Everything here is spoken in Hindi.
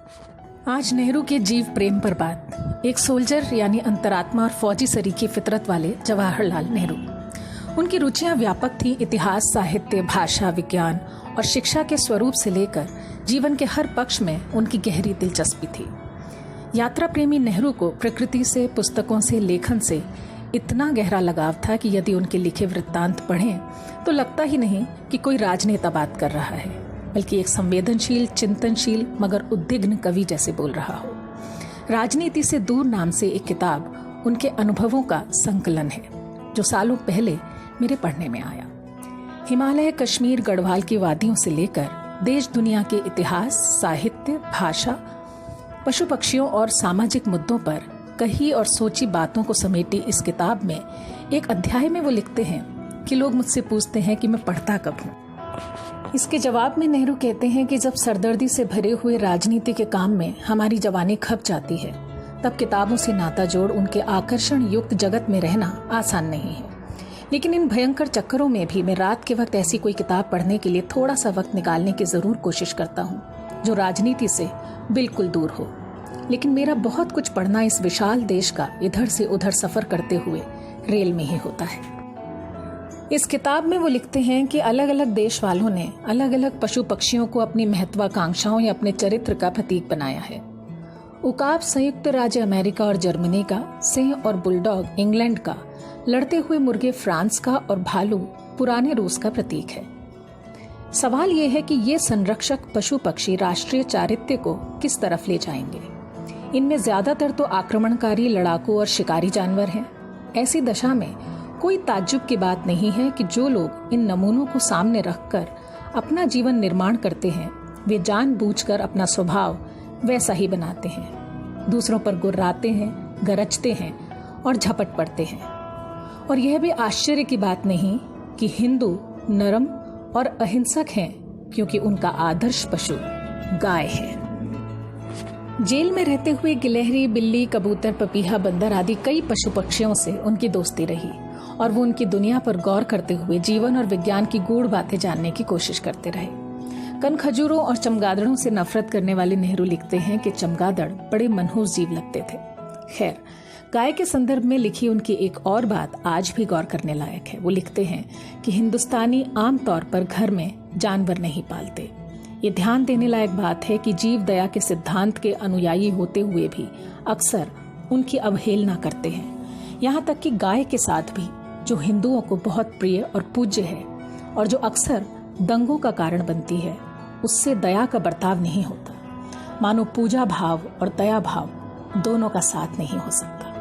आज नेहरू के जीव प्रेम पर बात। एक सोल्जर यानी अंतरात्मा और फौजी सरीकी फितरत वाले जवाहरलाल नेहरू। उनकी रुचियां व्यापक थीं। इतिहास, साहित्य, भाषा, विज्ञान और शिक्षा के स्वरूप से लेकर जीवन के हर पक्ष में उनकी गहरी दिलचस्पी थी। यात्रा प्रेमी नेहरू को प्रकृति से, पुस्तकों से, लेखन से इतना गहरा लगाव था कि यदि उनके लिखे वृत्तांत पढ़ें तो लगता ही नहीं कि कोई राजनेता बात कर रहा है, बल्कि एक संवेदनशील, चिंतनशील मगर उद्विग्न कवि जैसे बोल रहा हो। राजनीति से दूर नाम से एक किताब उनके अनुभवों का संकलन है, जो सालों पहले मेरे पढ़ने में आया। हिमालय, कश्मीर, गढ़वाल की वादियों से लेकर देश दुनिया के इतिहास, साहित्य, भाषा, पशु पक्षियों और सामाजिक मुद्दों पर कही और सोची बातों को समेटी इस किताब में एक अध्याय में वो लिखते हैं कि लोग मुझसे पूछते हैं कि मैं पढ़ता कब हूँ। इसके जवाब में नेहरू कहते हैं कि जब सरदर्दी से भरे हुए राजनीति के काम में हमारी जवानी खप जाती है, तब किताबों से नाता जोड़ उनके आकर्षण युक्त जगत में रहना आसान नहीं है। लेकिन इन भयंकर चक्करों में भी मैं रात के वक्त ऐसी कोई किताब पढ़ने के लिए थोड़ा सा वक्त निकालने की जरूर कोशिश करता हूँ, जो राजनीति से बिल्कुल दूर हो। लेकिन मेरा बहुत कुछ पढ़ना इस विशाल देश का इधर से उधर सफर करते हुए रेल में ही होता है। इस किताब में वो लिखते हैं कि अलग अलग देश वालों ने अलग अलग पशु पक्षियों को अपनी महत्वाकांक्षाओं या अपने चरित्र का प्रतीक बनाया है। उकाब संयुक्त राज्य अमेरिका और जर्मनी का, सिंह और बुलडॉग इंग्लैंड का, लड़ते हुए मुर्गे फ्रांस का और भालू पुराने रूस का प्रतीक है। सवाल ये है कि ये संरक्षक पशु पक्षी राष्ट्रीय चारित्र्य को किस तरफ ले जाएंगे। इनमें ज्यादातर तो आक्रमणकारी, लड़ाकू और शिकारी जानवर हैं। ऐसी दशा में कोई ताज्जुब की बात नहीं है कि जो लोग इन नमूनों को सामने रखकर अपना जीवन निर्माण करते हैं, वे जानबूझकर अपना स्वभाव वैसा ही बनाते हैं। दूसरों पर गुर्राते हैं, गरजते हैं और झपट पड़ते हैं। और यह भी आश्चर्य की बात नहीं कि हिंदू नरम और अहिंसक हैं, क्योंकि उनका आदर्श पशु गाय है। जेल में रहते हुए गिलहरी, बिल्ली, कबूतर, पपीहा, बंदर आदि कई पशु पक्षियों से उनकी दोस्ती रही और वो उनकी दुनिया पर गौर करते हुए जीवन और विज्ञान की गूढ़ बातें जानने की कोशिश करते रहे। कनखजूरों और चमगादड़ों से नफरत करने वाले नेहरू लिखते हैं कि चमगादड़ बड़े मनहूस जीव लगते थे। खैर, गाय के संदर्भ में लिखी उनकी एक और बात आज भी गौर करने लायक है। वो लिखते हैं कि हिंदुस्तानी आमतौर पर घर में जानवर नहीं पालते। ये ध्यान देने लायक बात है कि जीव दया के सिद्धांत के अनुयायी होते हुए भी अक्सर उनकी अवहेलना करते हैं। यहाँ तक कि गाय के साथ भी, जो हिंदुओं को बहुत प्रिय और पूज्य है और जो अक्सर दंगों का कारण बनती है, उससे दया का बर्ताव नहीं होता। मानो पूजा भाव और दया भाव दोनों का साथ नहीं हो सकता।